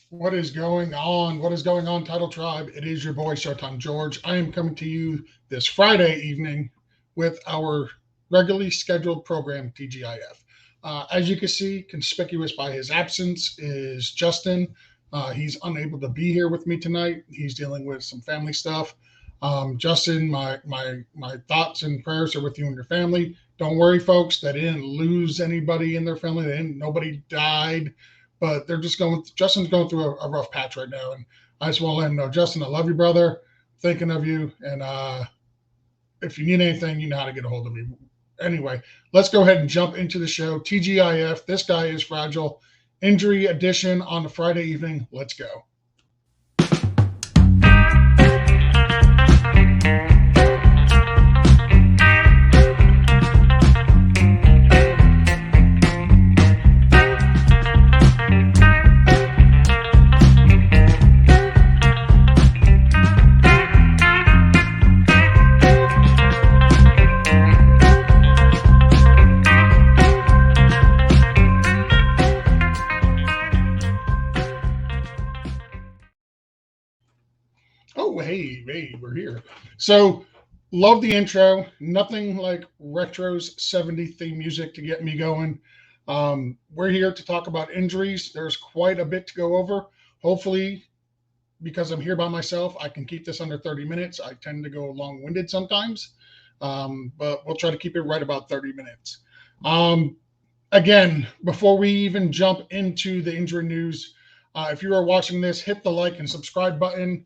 What is going on? What is going on, Title Tribe? It is your boy, Showtime George. I am coming to you this Friday evening with our regularly scheduled program, TGIF. As you can see, conspicuous by his absence is Justin. He's unable to be here with me tonight. He's dealing with some family stuff. Justin, my thoughts and prayers are with you and your family. Don't worry, folks. They didn't lose anybody in their family. Nobody died, but they're just going. Justin's going through a rough patch right now, and I just want to let him know, Justin, I love you, brother. Thinking of you, and if you need anything, you know how to get a hold of me. Anyway, let's go ahead and jump into the show. TGIF. This guy is fragile. Injury edition on the Friday evening. Let's go. Oh, hey, we're here. So, love the intro. Nothing like retro's 70s theme music to get me going. We're here to talk about injuries. There's quite a bit to go over. Hopefully, because I'm here by myself, I can keep this under 30 minutes. I tend to go long winded sometimes, but we'll try to keep it right about 30 minutes. Um, Again, before we even jump into the injury news, if you are watching this, hit the like and subscribe button,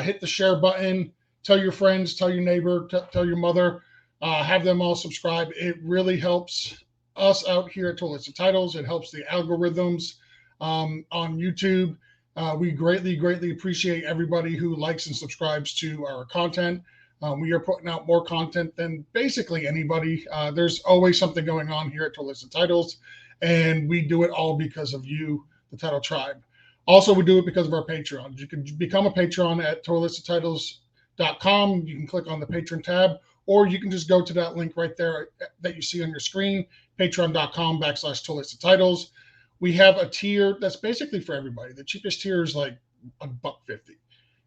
hit the share button, tell your friends, tell your neighbor, tell your mother, have them all subscribe. It really helps us out here at Toilets and Titles. It helps the algorithms on YouTube. We greatly appreciate everybody who likes and subscribes to our content. We are putting out more content than basically anybody. There's always something going on here at Toilets and Titles, and we do it all because of you, the Title Tribe. Also, we do it because of our Patreon. You can become a patron at toiletsandtitles.com. You can click on the patron tab, or you can just go to that link right there that you see on your screen, patreon.com/toiletsandtitles. We have a tier that's basically for everybody. The cheapest tier is like $1.50.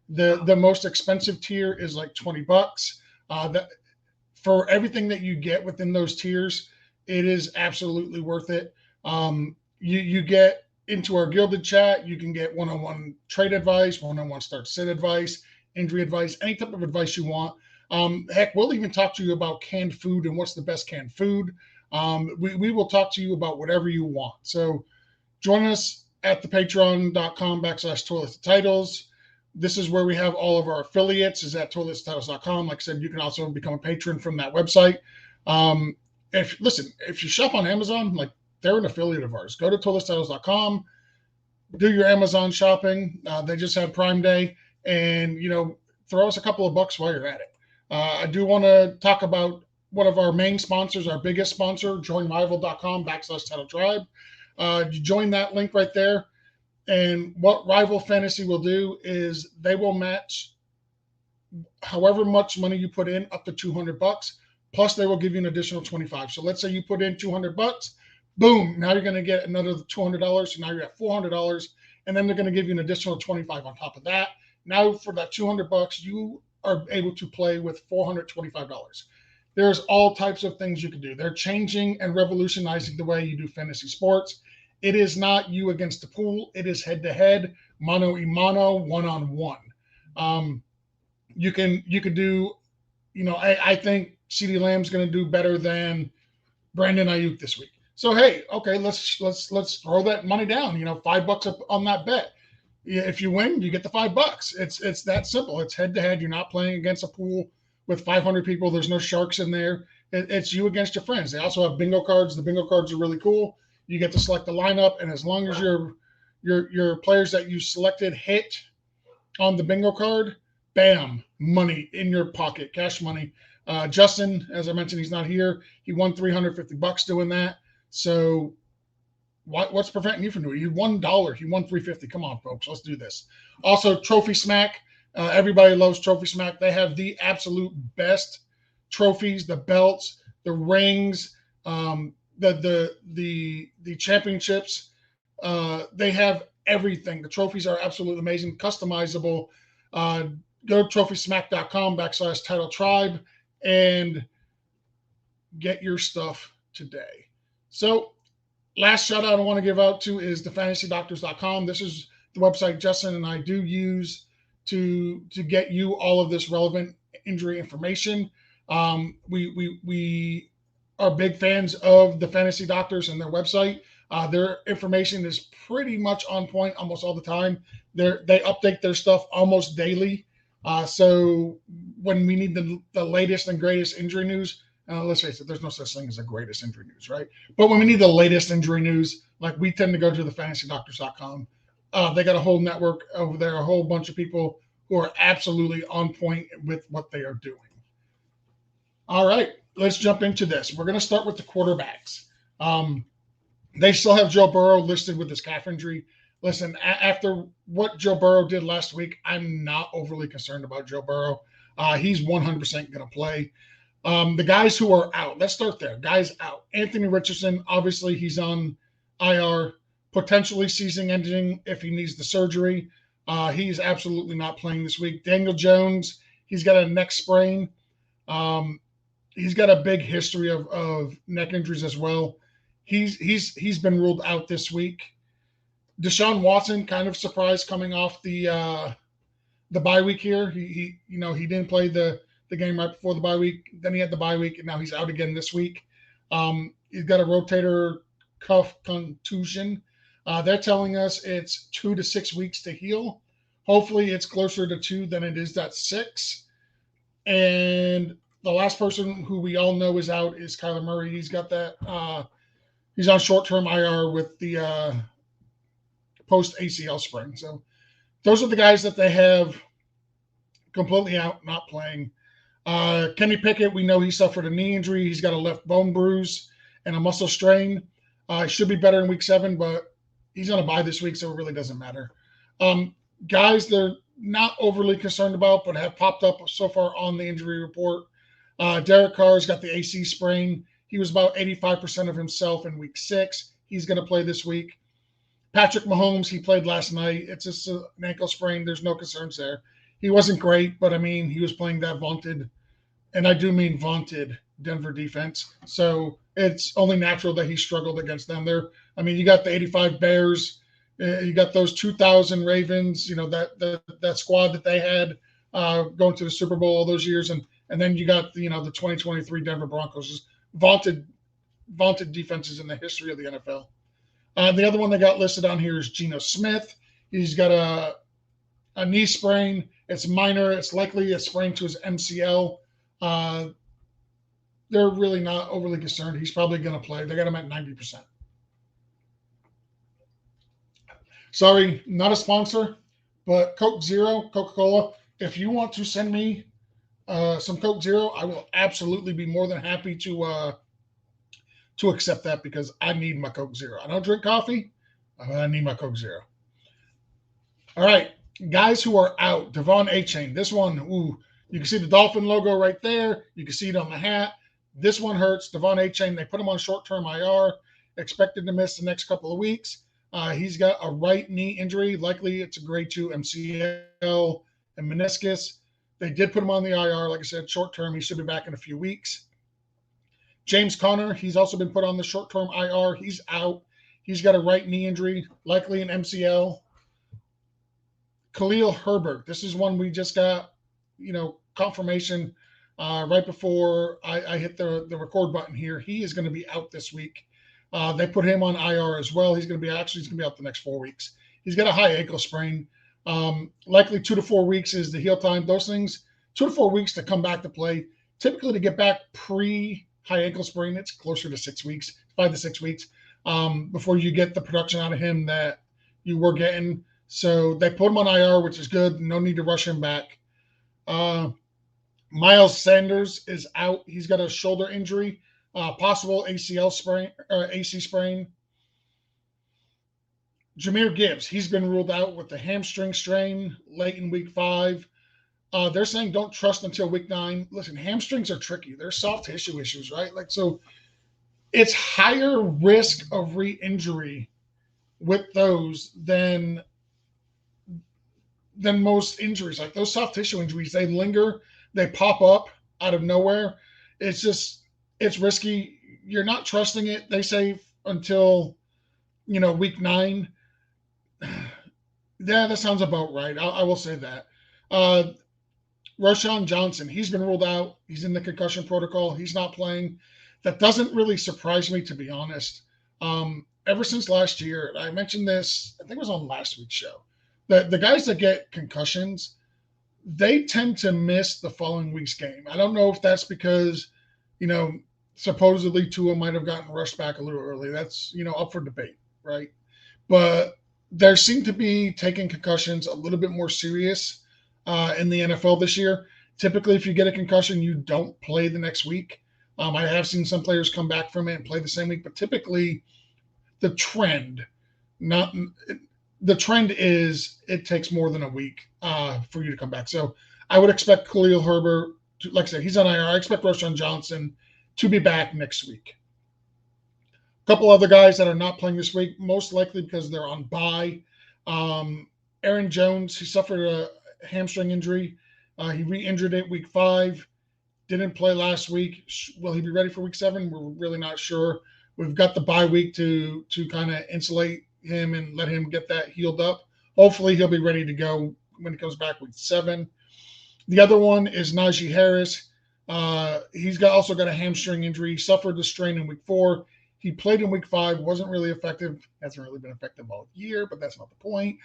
The most expensive tier is like $20. That for everything that you get within those tiers, it is absolutely worth it. You get into our gilded chat. You can get one-on-one trade advice, one-on-one start sit advice, injury advice, any type of advice you want. Heck, we'll even talk to you about canned food and what's the best canned food. We will talk to you about whatever you want. So join us at the patreon.com/toilets titles. This is where we have all of our affiliates is at toiletstitles.com. Like I said, you can also become a patron from that website. If you shop on Amazon, like they're an affiliate of ours. Go to toiletstitles.com, do your Amazon shopping. They just had Prime Day, and throw us a couple of bucks while you're at it. I do want to talk about one of our main sponsors, our biggest sponsor, joinrival.com/title tribe. You join that link right there. And what Rival Fantasy will do is they will match however much money you put in up to $200, plus they will give you an additional 25. So let's say you put in $200, boom, now you're going to get another $200. So now you're at $400, and then they're going to give you an additional 25 on top of that. Now for that $200, you are able to play with $425. There's all types of things you can do. They're changing and revolutionizing the way you do fantasy sports. It is not you against the pool. It is head-to-head, mano-a-mano, one-on-one. You can do, I think CeeDee Lamb's going to do better than Brandon Ayuk this week. So hey, okay, let's throw that money down. $5 up on that bet. If you win, you get the $5. It's that simple. It's head-to-head. You're not playing against a pool with 500 people. There's no sharks in there. It's you against your friends. They also have bingo cards. The bingo cards are really cool. You get to select the lineup, and as long as your players that you selected hit on the bingo card, bam, money in your pocket, cash money. Justin, as I mentioned, he's not here. He won $350 doing that. So what's preventing you from doing it? You won $1. He won $350. Come on, folks, let's do this. Also, Trophy Smack. Everybody loves Trophy Smack. They have the absolute best trophies, the belts, the rings, the championships. They have everything. The trophies are absolutely amazing, customizable. Go to trophysmack.com/title tribe and get your stuff today. So, last shout out I want to give out to is thefantasydoctors.com. This is the website Justin and I do use to get you all of this relevant injury information. We are big fans of the Fantasy Doctors and their website. Their information is pretty much on point almost all the time. They update their stuff almost daily. So when we need the latest and greatest injury news, let's face it, there's no such thing as the greatest injury news, right? But when we need the latest injury news, like we tend to go to the fantasydoctors.com. They got a whole network over there, a whole bunch of people who are absolutely on point with what they are doing. All right, let's jump into this. We're going to start with the quarterbacks. They still have Joe Burrow listed with his calf injury. Listen, after what Joe Burrow did last week, I'm not overly concerned about Joe Burrow. He's 100% going to play. The guys who are out, let's start there. Guys out. Anthony Richardson, obviously he's on IR, potentially season ending if he needs the surgery. He's absolutely not playing this week. Daniel Jones, he's got a neck sprain. He's got a big history of neck injuries as well. He's been ruled out this week. Deshaun Watson, kind of surprised coming off the bye week here. He didn't play the game right before the bye week. Then he had the bye week, and now he's out again this week. He's got a rotator cuff contusion. They're telling us it's 2 to 6 weeks to heal. Hopefully, it's closer to 2 than it is that 6. And the last person who we all know is out is Kyler Murray. He's got that. He's on short-term IR with the post-ACL sprain. So those are the guys that they have completely out, not playing. Kenny Pickett, we know he suffered a knee injury. He's got a left bone bruise and a muscle strain. He should be better in week 7, but he's on a bye this week, so it really doesn't matter. Guys they're not overly concerned about, but have popped up so far on the injury report. Derek Carr's got the AC sprain. He was about 85% of himself in week 6. He's going to play this week. Patrick Mahomes, he played last night. It's just an ankle sprain. There's no concerns there. He wasn't great, but, I mean, he was playing that vaunted, and I do mean vaunted, Denver defense. So it's only natural that he struggled against them there. I mean, you got the 85 Bears. You got those 2000 Ravens, that squad that they had going to the Super Bowl all those years. And then you got, the 2023 Denver Broncos, vaunted defenses in the history of the NFL. The other one they got listed on here is Geno Smith. He's got a knee sprain. It's minor. It's likely a sprain to his MCL. They're really not overly concerned. He's probably going to play. They got him at 90%. Sorry, not a sponsor, but Coke Zero, Coca-Cola. If you want to send me some Coke Zero, I will absolutely be more than happy to accept that because I need my Coke Zero. I don't drink coffee, but I need my Coke Zero. All right, guys who are out. Devon Achane. This one, you can see the Dolphin logo right there. You can see it on the hat. This one hurts. Devon Achane, they put him on short-term IR, expected to miss the next couple of weeks. He's got a right knee injury. Likely it's a grade 2 MCL and meniscus. They did put him on the IR. Like I said, short-term. He should be back in a few weeks. James Conner, he's also been put on the short-term IR. He's out. He's got a right knee injury, likely an MCL. Khalil Herbert, this is one we just got, confirmation right before I hit the record button here. He is going to be out this week. They put him on IR as well. He's going to be out the next 4 weeks. He's got a high ankle sprain. Likely 2 to 4 weeks is the heal time. Those things, 2 to 4 weeks to come back to play. Typically to get back pre-high ankle sprain, it's closer to 6 weeks, 5 to 6 weeks, before you get the production out of him that you were getting. So they put him on IR, which is good. No need to rush him back. Miles Sanders is out. He's got a shoulder injury. Possible ACL sprain or AC sprain. Jahmyr Gibbs, he's been ruled out with the hamstring strain late in week 5. They're saying don't trust until week 9. Listen, hamstrings are tricky. They're soft tissue issues, right? So it's higher risk of re-injury with those than most injuries. Like those soft tissue injuries, they linger, they pop up out of nowhere. It's just it's risky. You're not trusting it. They say until week 9. Yeah, that sounds about right. I will say that. Uh, Roshan Johnson, he's been ruled out. He's in the concussion protocol. He's not playing. That doesn't really surprise me, to be honest. Ever since last year, I mentioned this, I think it was on last week's show. The guys that get concussions, they tend to miss the following week's game. I don't know if that's because, you know, supposedly Tua might have gotten rushed back a little early. That's, up for debate, right? But there seem to be taking concussions a little bit more serious in the NFL this year. Typically, if you get a concussion, you don't play the next week. I have seen some players come back from it and play the same week, but typically the trend, not the trend is it takes more than a week for you to come back. So I would expect Khalil Herbert, like I said, he's on IR. I expect Roshan Johnson to be back next week. A couple other guys that are not playing this week, most likely because they're on bye. Aaron Jones, he suffered a hamstring injury. He re-injured it week 5. Didn't play last week. Will he be ready for week 7? We're really not sure. We've got the bye week to kind of insulate him and let him get that healed up. Hopefully he'll be ready to go when he comes back week 7. The other one is Najee Harris. He's also got a hamstring injury. He suffered the strain in week 4. He played in week 5, wasn't really effective. Hasn't really been effective all year, but that's not the point.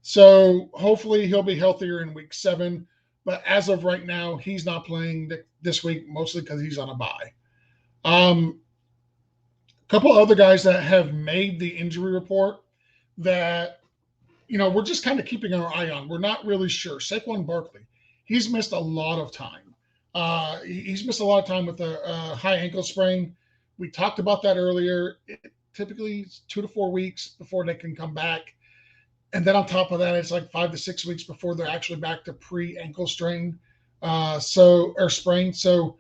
So hopefully he'll be healthier in week 7. But as of right now, he's not playing this week, mostly because he's on a bye. A couple other guys that have made the injury report that, we're just kind of keeping our eye on. We're not really sure. Saquon Barkley, he's missed a lot of time. He's missed a lot of time with a high ankle sprain. We talked about that earlier. Typically, it's 2 to 4 weeks before they can come back. And then on top of that, it's like 5 to 6 weeks before they're actually back to pre-ankle strain, or sprain. So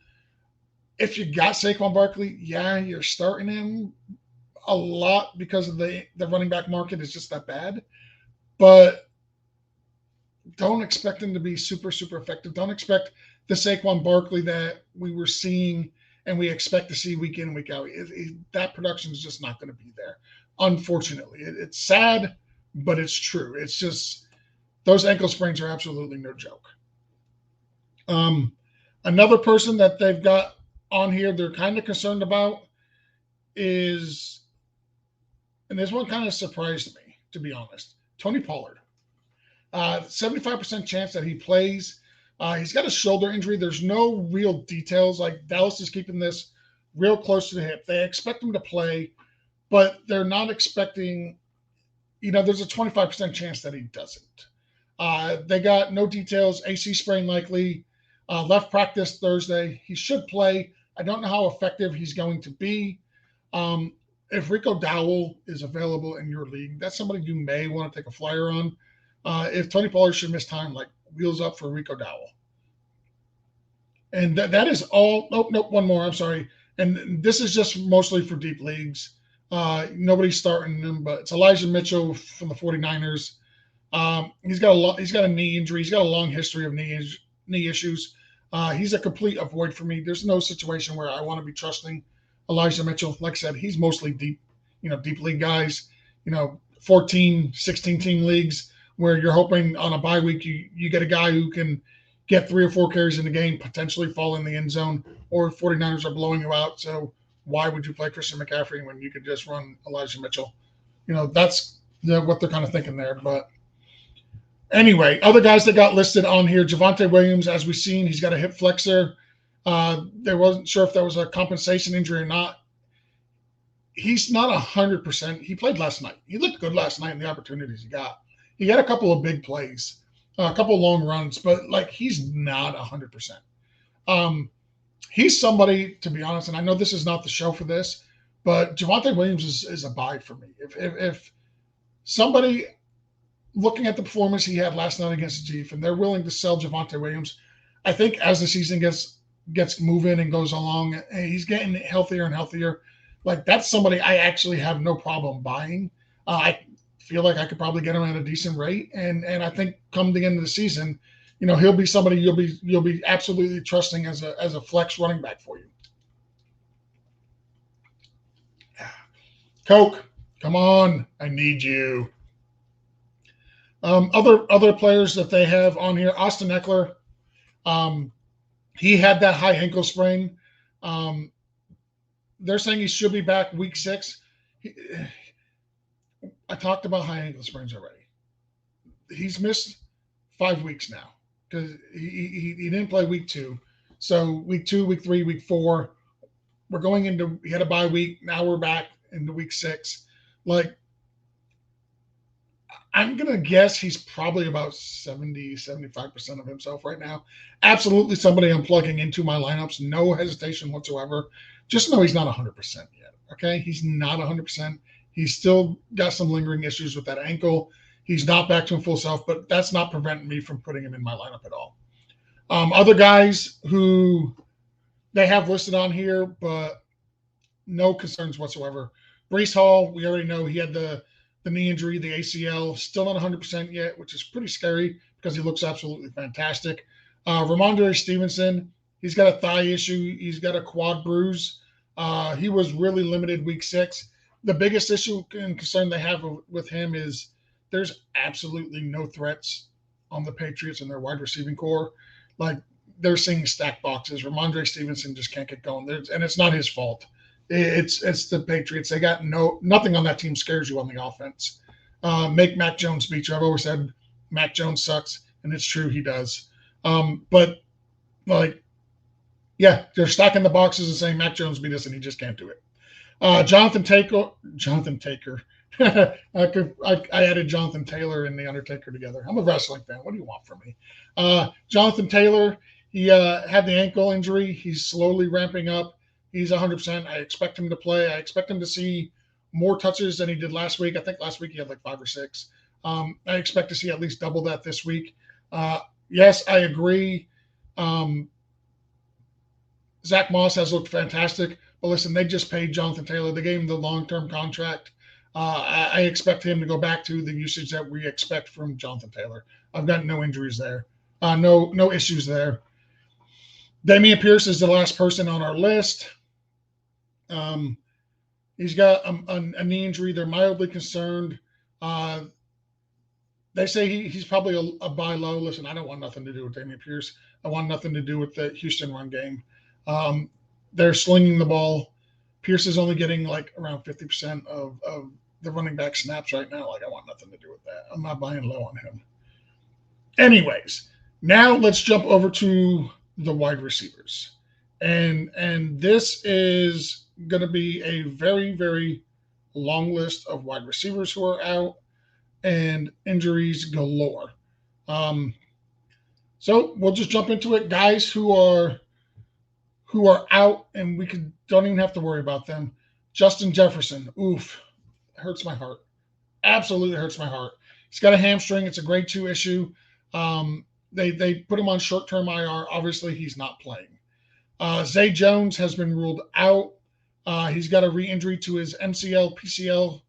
if you got Saquon Barkley, yeah, you're starting him a lot because of the running back market is just that bad. But don't expect him to be super, super effective. Don't expect the Saquon Barkley that we were seeing and we expect to see week in, week out. That production is just not going to be there, unfortunately. It's sad, but it's true. It's just those ankle sprains are absolutely no joke. Another person that they've got on here they're kind of concerned about is, and this one kind of surprised me, to be honest, Tony Pollard. 75% chance that he plays. He's got a shoulder injury. There's no real details. Like Dallas is keeping this real close to the hip. They expect him to play, but they're not expecting, there's a 25% chance that he doesn't. They got no details. AC sprain likely. Left practice Thursday. He should play. I don't know how effective he's going to be. If Rico Dowell is available in your league, that's somebody you may want to take a flyer on. If Tony Pollard should miss time, like wheels up for Rico Dowell. And that is all. Nope, one more. I'm sorry. And this is just mostly for deep leagues. Nobody's starting him, but it's Elijah Mitchell from the 49ers. He's got a knee injury. He's got a long history of knee issues. He's a complete avoid for me. There's no situation where I want to be trusting Elijah Mitchell. Like I said, he's mostly deep league guys, 14, 16 team leagues where you're hoping on a bye week you get a guy who can get 3 or 4 carries in the game, potentially fall in the end zone, or 49ers are blowing you out. So why would you play Christian McCaffrey when you could just run Elijah Mitchell? That's what they're kind of thinking there. But anyway, other guys that got listed on here, Javonte Williams, as we've seen, he's got a hip flexor. They wasn't sure if that was a compensation injury or not. He's not 100%. He played last night. He looked good last night in the opportunities he got. He had a couple of big plays, a couple of long runs, but he's not 100%. He's somebody, to be honest, and I know this is not the show for this, but Javonte Williams is a buy for me. If somebody looking at the performance he had last night against the Chiefs and they're willing to sell Javonte Williams, I think as the season gets moving and goes along, he's getting healthier and healthier. That's somebody I actually have no problem buying. I feel like I could probably get him at a decent rate, and I think come the end of the season, he'll be somebody you'll be absolutely trusting as a flex running back for you. Coke, come on, I need you. Other players that they have on here, Austin Eckler, um, he had that high ankle sprain. Um, they're saying he should be back week 6. I talked about high ankle sprains already. He's missed 5 weeks now because he didn't play week 2. So week 2, week 3, week 4, we're going into, he had a bye week. Now we're back into week 6. Like, I'm going to guess he's probably about 75% of himself right now. Absolutely somebody I'm plugging into my lineups. No hesitation whatsoever. Just know he's not 100% yet. Okay. He's not 100%. He's still got some lingering issues with that ankle. He's not back to full self, but that's not preventing me from putting him in my lineup at all. Other guys who they have listed on here, but no concerns whatsoever. Breece Hall, we already know he had the knee injury, the ACL, still not 100% yet, which is pretty scary because he looks absolutely fantastic. Ramondre Stevenson, he's got a thigh issue. He's got a quad bruise. He was really limited week 6. The biggest issue and concern they have with him is there's absolutely no threats on the Patriots and their wide receiving core. Like, they're seeing stack boxes. Ramondre Stevenson just can't get going. And it's not his fault. It's the Patriots. They got nothing on that team scares you on the offense. Make Mac Jones beat you. I've always said Mac Jones sucks, and it's true, he does. But like, yeah, they're stacking the boxes and saying Mac Jones beat us, and he just can't do it. Jonathan Taker. I added Jonathan Taylor and the Undertaker together. I'm a wrestling fan. What do you want from me? Jonathan Taylor, he had the ankle injury. He's slowly ramping up. He's 100%. I expect him to play. I expect him to see more touches than he did last week. I think last week he had like 5 or 6. I expect to see at least double that this week. Yes, I agree. Zach Moss has looked fantastic. But listen, they just paid Jonathan Taylor. They gave him the long-term contract. I expect him to go back to the usage that we expect from Jonathan Taylor. I've got no injuries there. No issues there. Dameon Pierce is the last person on our list. He's got a knee injury. They're mildly concerned. They say he's probably a buy low. Listen, I don't want nothing to do with Dameon Pierce. I want nothing to do with the Houston run game. They're slinging the ball. Pierce is only getting like around 50% of the running back snaps right now. Like, I want nothing to do with that. I'm not buying low on him. Anyways, now let's jump over to the wide receivers. And this is going to be a very, very long list of wide receivers who are out and injuries galore. So we'll just jump into it. Guys who are out and don't even have to worry about them. Justin Jefferson. Oof. Hurts my heart. Absolutely hurts my heart. He's got a hamstring. It's a grade 2 issue. They put him on short-term IR. Obviously, he's not playing. Zay Jones has been ruled out. He's got a re-injury to his MCL, PCL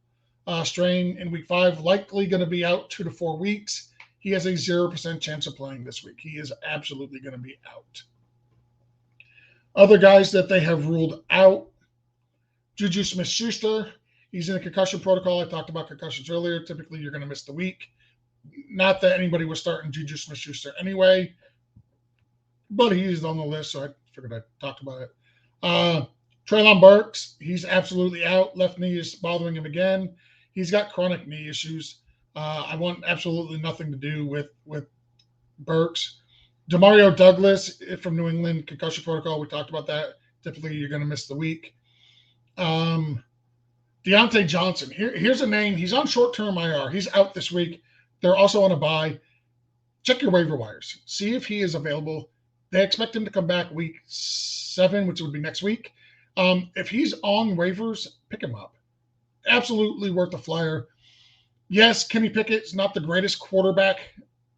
strain in week 5. Likely going to be out 2 to 4 weeks. He has a 0% chance of playing this week. He is absolutely going to be out. Other guys that they have ruled out, Juju Smith-Schuster. He's in a concussion protocol. I talked about concussions earlier. Typically, you're going to miss the week. Not that anybody was starting Juju Smith-Schuster anyway, but he's on the list, so I figured I'd talk about it. Treylon Burks, he's absolutely out. Left knee is bothering him again. He's got chronic knee issues. I want absolutely nothing to do with Burks. Demario Douglas from New England, concussion protocol. We talked about that. Typically, you're going to miss the week. Deontay Johnson. Here's a name. He's on short-term IR. He's out this week. They're also on a bye. Check your waiver wires. See if he is available. They expect him to come back week 7, which would be next week. If he's on waivers, pick him up. Absolutely worth a flyer. Yes, Kenny Pickett's not the greatest quarterback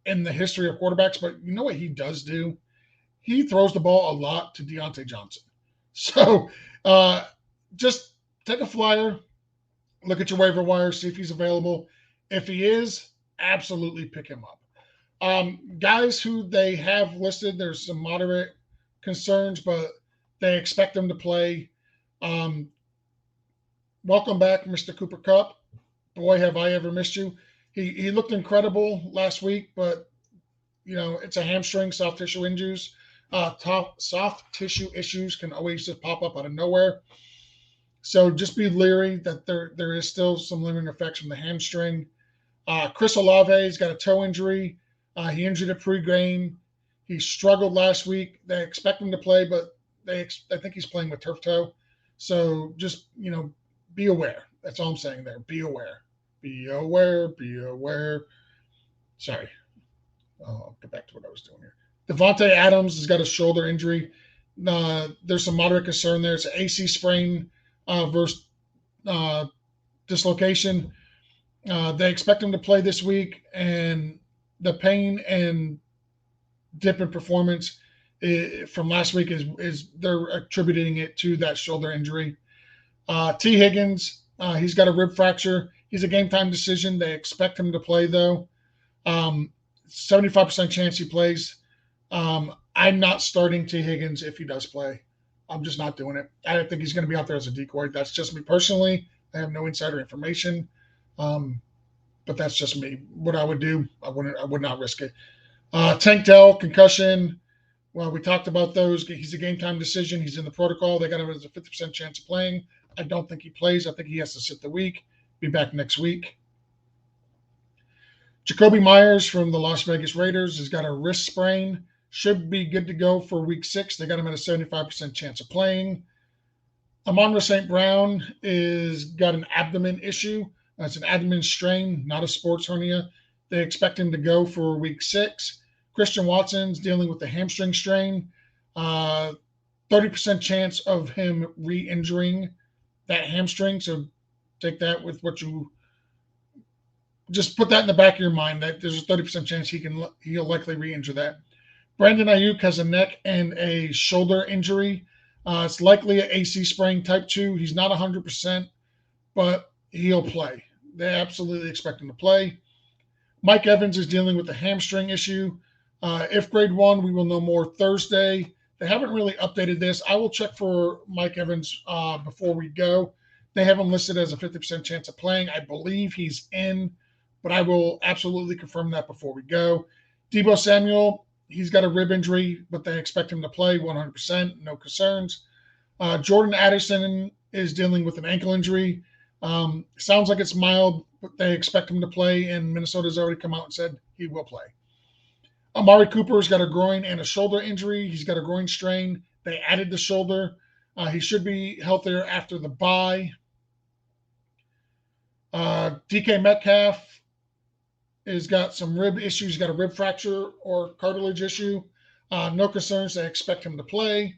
in the history of quarterbacks, but you know what he does do? He throws the ball a lot to Deontay Johnson. So just take a flyer. Look at your waiver wire, see if he's available. If he is, absolutely pick him up. Guys who they have listed, there's some moderate concerns, but they expect them to play. Um, Welcome back, Mr. Cooper Cup. Boy, have I ever missed you. He looked incredible last week, but it's a hamstring, soft tissue injuries. Soft tissue issues can always just pop up out of nowhere. So just be leery that there is still some lingering effects from the hamstring. Chris Olave's got a toe injury. He injured it pre-game. He struggled last week. They expect him to play, but I think he's playing with turf toe. So just be aware. That's all I'm saying there. Be aware. Be aware. Be aware. Sorry. I'll get back to what I was doing here. Devontae Adams has got a shoulder injury. There's some moderate concern there. It's an AC sprain versus dislocation. They expect him to play this week, and the pain and dip in performance from last week is they're attributing it to that shoulder injury. T. Higgins, he's got a rib fracture. He's a game time decision. They expect him to play though. 75% chance he plays. I'm not starting T. Higgins if he does play. I'm just not doing it. I don't think he's going to be out there as a decoy. That's just me personally. I have no insider information, but that's just me. What I would do, I would not risk it. Tank Dell, concussion. Well, we talked about those. He's a game time decision. He's in the protocol. They got him as a 50% chance of playing. I don't think he plays. I think he has to sit the week. Be back next week. Jacoby Myers from the Las Vegas Raiders has got a wrist sprain. Should be good to go for week 6. They got him at a 75% chance of playing. Amon-Ra St. Brown is got an abdomen issue. It's an abdomen strain, not a sports hernia. They expect him to go for week 6. Christian Watson's dealing with the hamstring strain. 30% chance of him re-injuring that hamstring. So take that with what you just put that in the back of your mind that there's a 30% chance he'll likely re-injure that. Brandon Ayuk has a neck and a shoulder injury. It's likely an AC sprain type 2. He's not 100%, but he'll play. They absolutely expect him to play. Mike Evans is dealing with a hamstring issue. If grade 1, we will know more Thursday. They haven't really updated this. I will check for Mike Evans before we go. They have him listed as a 50% chance of playing. I believe he's in, but I will absolutely confirm that before we go. Deebo Samuel, he's got a rib injury, but they expect him to play 100%. No concerns. Jordan Addison is dealing with an ankle injury. Sounds like it's mild, but they expect him to play, and Minnesota's already come out and said he will play. Amari Cooper's got a groin and a shoulder injury. He's got a groin strain. They added the shoulder. He should be healthier after the bye. DK Metcalf has got some rib issues. He's got a rib fracture or cartilage issue. No concerns. They expect him to play.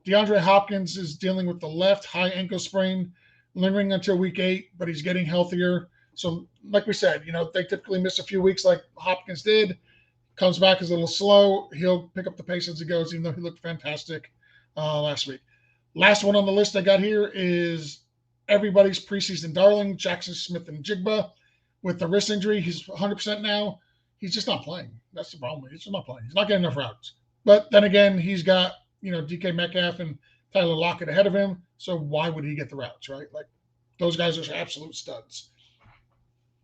DeAndre Hopkins is dealing with the left high ankle sprain, lingering until week 8, but he's getting healthier. So, like we said, they typically miss a few weeks like Hopkins did. Comes back is a little slow. He'll pick up the pace as he goes, even though he looked fantastic last week. Last one on the list I got here is everybody's preseason darling, Jackson Smith-Njigba, with the wrist injury. He's 100% now. He's just not playing. That's the problem. He's just not playing. He's not getting enough routes. But then again, he's got DK Metcalf and Tyler Lockett ahead of him. So why would he get the routes, right? Like, those guys are absolute studs.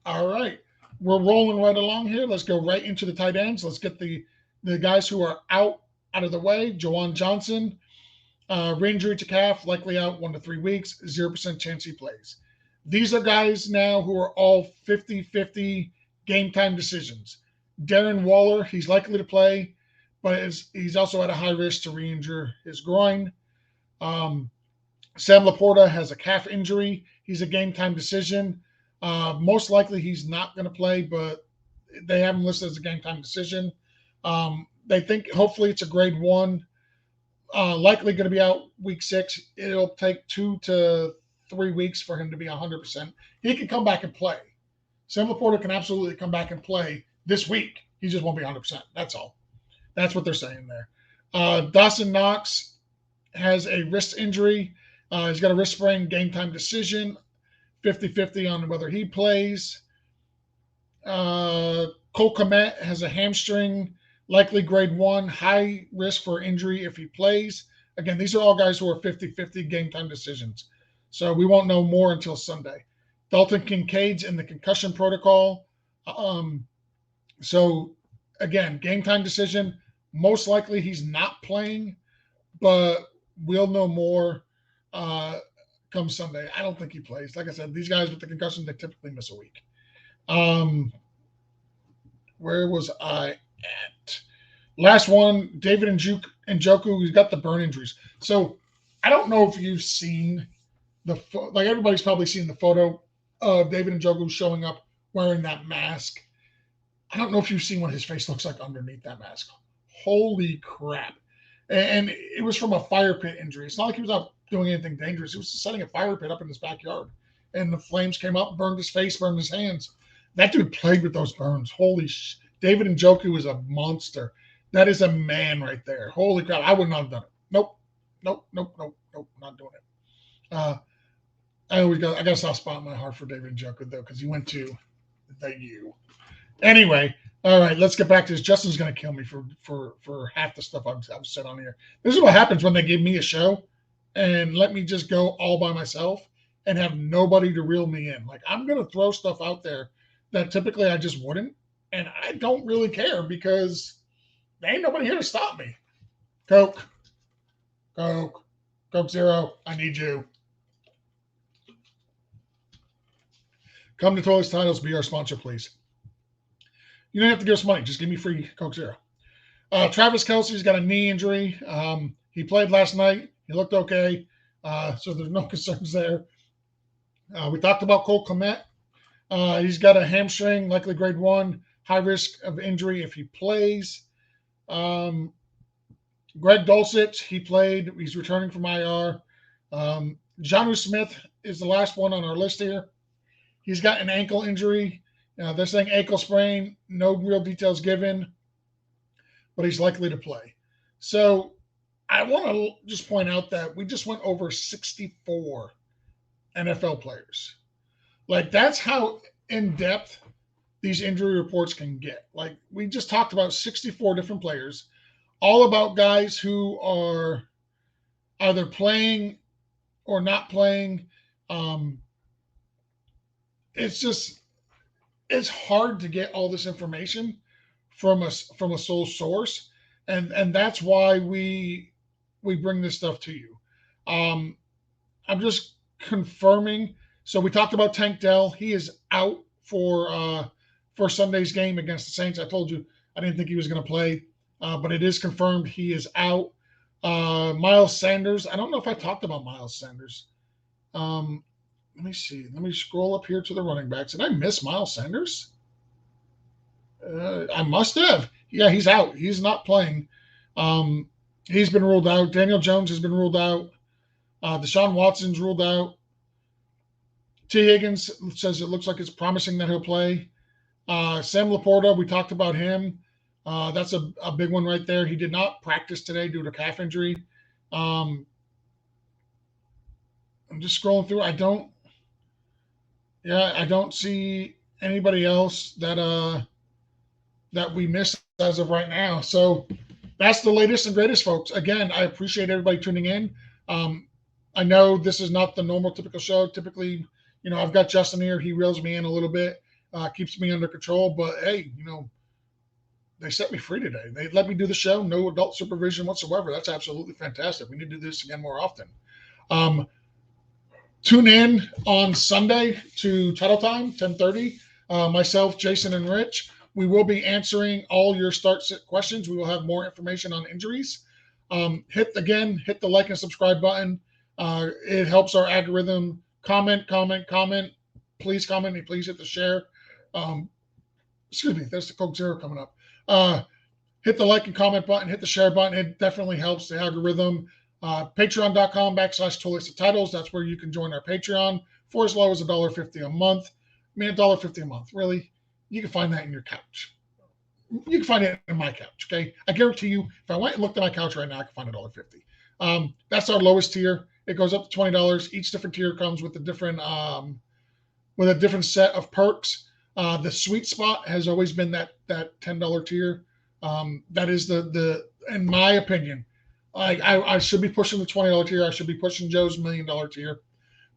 All right. We're rolling right along here. Let's go right into the tight ends. Let's get the guys who are out of the way. Jawan Johnson, re-injury to calf, likely out 1 to 3 weeks, 0% chance he plays. These are guys now who are all 50-50 game time decisions. Darren Waller, he's likely to play, but he's also at a high risk to re-injure his groin. Sam Laporta has a calf injury. He's a game time decision. Most likely he's not going to play, but they have him listed as a game time decision. They think hopefully it's a grade 1. Likely going to be out week 6. It'll take 2 to 3 weeks for him to be 100%. He can come back and play. Sam Laporta can absolutely come back and play this week. He just won't be 100%. That's all. That's what they're saying there. Dawson Knox has a wrist injury. He's got a wrist sprain, game time decision. 50-50 on whether he plays. Cole Kmet has a hamstring, likely grade 1, high risk for injury if he plays. Again, these are all guys who are 50-50 game time decisions. So we won't know more until Sunday. Dalton Kincaid's in the concussion protocol. So again, game time decision. Most likely he's not playing, but we'll know more come Sunday. I don't think he plays. Like I said, these guys with the concussion, they typically miss a week. Where was I at? Last one, David Njoku, who's got the burn injuries. So I don't know if you've seen like everybody's probably seen the photo of David Njoku showing up wearing that mask. I don't know if you've seen what his face looks like underneath that mask. Holy crap. And it was from a fire pit injury. It's not like he was out doing anything dangerous. He was setting a fire pit up in his backyard. And the flames came up, burned his face, burned his hands. That dude played with those burns. David Njoku is a monster. That is a man right there. Holy crap. I would not have done it. Nope, not doing it. I got a soft spot in my heart for David Njoku, though, because he went to the U. Anyway, all right, let's get back to this. Justin's going to kill me for half the stuff I've said on here. This is what happens when they give me a show and let me just go all by myself and have nobody to reel me in. Like, I'm going to throw stuff out there that typically I just wouldn't, and I don't really care because there ain't nobody here to stop me. Coke Zero, I need you. Come to Toilets Titles, be our sponsor, please. You don't have to give us money. Just give me free Coke Zero. Travis Kelce's got a knee injury. He played last night. He looked okay. So there's no concerns there. We talked about Cole Kmet. He's got a hamstring, likely grade 1, high risk of injury if he plays. Greg Dulcich, he played. He's returning from IR. Jonnu Smith is the last one on our list here. He's got an ankle injury. They're saying ankle sprain. No real details given, but he's likely to play. So I want to just point out that we just went over 64 NFL players. Like, that's how in-depth these injury reports can get. Like, we just talked about 64 different players, all about guys who are either playing or not playing. It's hard to get all this information from a sole source, and that's why we bring this stuff to you. I'm just confirming. So we talked about Tank Dell. He is out for Sunday's game against the Saints. I told you I didn't think he was going to play, but it is confirmed he is out. Miles Sanders. I don't know if I talked about Miles Sanders. Let me see. Let me scroll up here to the running backs. Did I miss Miles Sanders? I must have. Yeah, he's out. He's not playing. He's been ruled out. Daniel Jones has been ruled out. Deshaun Watson's ruled out. T. Higgins says it looks like it's promising that he'll play. Sam Laporta, we talked about him. That's a big one right there. He did not practice today due to calf injury. I'm just scrolling through. I don't see anybody else that we missed as of right now. So that's the latest and greatest, folks. Again, I appreciate everybody tuning in. I know this is not the normal typical show. Typically, I've got Justin here. He reels me in a little bit, keeps me under control. But hey, they set me free today. They let me do the show. No adult supervision whatsoever. That's absolutely fantastic. We need to do this again more often. Tune in on Sunday to Title Time, 10:30. Myself, Jason, and Rich. We will be answering all your start-sit questions. We will have more information on injuries. Hit the like and subscribe button. It helps our algorithm. Comment. Please comment and please hit the share. There's the Coke Zero coming up. Hit the like and comment button. Hit the share button. It definitely helps the algorithm. Patreon.com/Toilets-to-Titles. That's where you can join our Patreon for as low as $1.50 a month. I mean, $1.50 a month, really? You can find that in your couch. You can find it in my couch, okay? I guarantee you, if I went and looked at my couch right now, I can find $1.50. That's our lowest tier. It goes up to $20. Each different tier comes with a different with a different set of perks. The sweet spot has always been that $10 tier. That is in my opinion, I should be pushing the $20 tier. I should be pushing Joe's $1 million tier.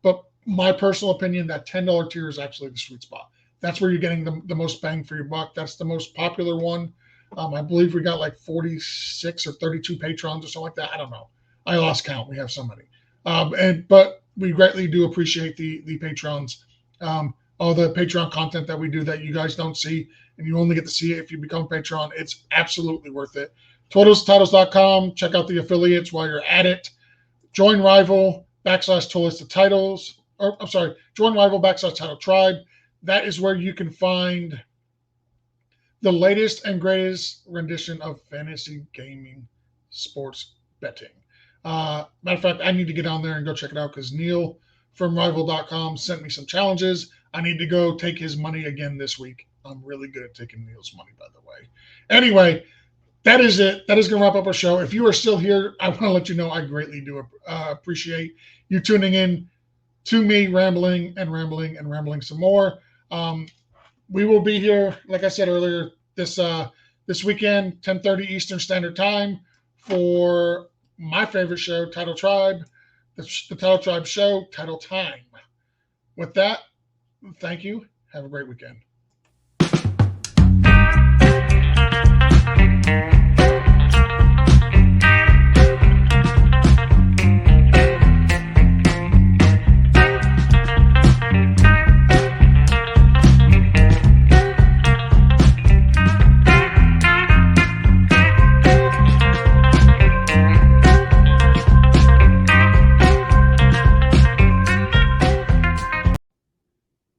But my personal opinion, that $10 tier is actually the sweet spot. That's where you're getting the most bang for your buck. That's the most popular one. I believe we got like 46 or 32 patrons or something like that. I don't know. I lost count. We have so many. But we greatly do appreciate the patrons. All the Patreon content that we do that you guys don't see, and you only get to see it if you become a Patreon. It's absolutely worth it. TotalistTitles.com. Check out the affiliates while you're at it. Join Rival /Totalist Join Rival /Title Tribe. That is where you can find the latest and greatest rendition of fantasy gaming sports betting. Matter of fact, I need to get on there and go check it out because Neil from Rival.com sent me some challenges. I need to go take his money again this week. I'm really good at taking Neil's money, by the way. Anyway, that is it. That is going to wrap up our show. If you are still here, I want to let you know I greatly do appreciate you tuning in to me rambling some more. We will be here, like I said earlier, this weekend, 10:30 Eastern Standard Time, for my favorite show, Title Tribe, the Title Tribe show, Title Time. With that, thank you. Have a great weekend.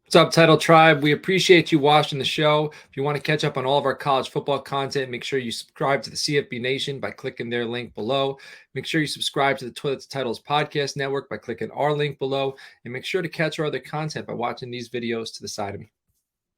What's up, Title Tribe? We appreciate you watching the show. If you want to catch up on all of our college football content, make sure you subscribe to the CFB Nation by clicking their link below. Make sure you subscribe to the Toilets Titles Podcast Network by clicking our link below. And make sure to catch our other content by watching these videos to the side of me.